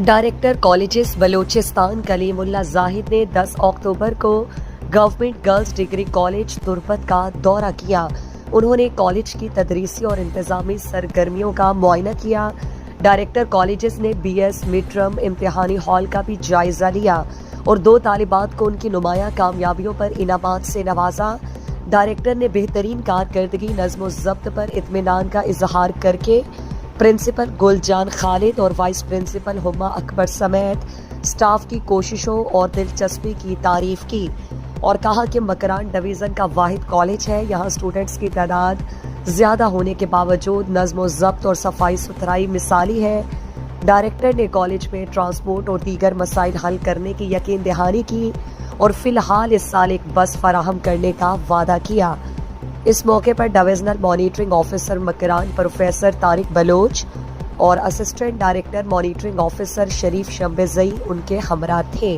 Director colleges Balochistan Kalimullah Zahid ने 10 अक्टूबर को government girls degree college Turbat का दौरा किया। उन्होंने कॉलेज की तदरीसी और इंतजामी सरगर्मियों का मुआयना किया। डायरेक्टर कॉलेजेस ने BS मिड टर्म इम्तिहानी हॉल का भी जायजा लिया और 2 तालिबात को उनकी नुमाया कामयाबियों पर इनामात से नवाजा। डायरेक्टर ने बेहतरीन कारकर्दगी नज़्म ज़ब्त पर इत्मीनान का इजहार करके प्रिंसिपल गुलजान खालिद और वाइस प्रिंसिपल हुमा अकबर समेत स्टाफ की कोशिशों और दिलचस्पी की तारीफ की और कहा कि मकरान डिवीज़न का वाहिद कॉलेज है। यहाँ स्टूडेंट्स की तादाद ज़्यादा होने के बावजूद नज़्म ज़ब्त और सफाई सुथराई मिसाली है। डायरेक्टर ने कॉलेज में ट्रांसपोर्ट और दीगर मसाइल हल करने की यकीन दहानी की और फ़िलहाल इस साल एक बस फराहम करने का वादा किया। इस मौके पर divisional monitoring officer Makran professor Tariq Baloch और assistant director monitoring officer Sharif Shambezai उनके हमरा थे।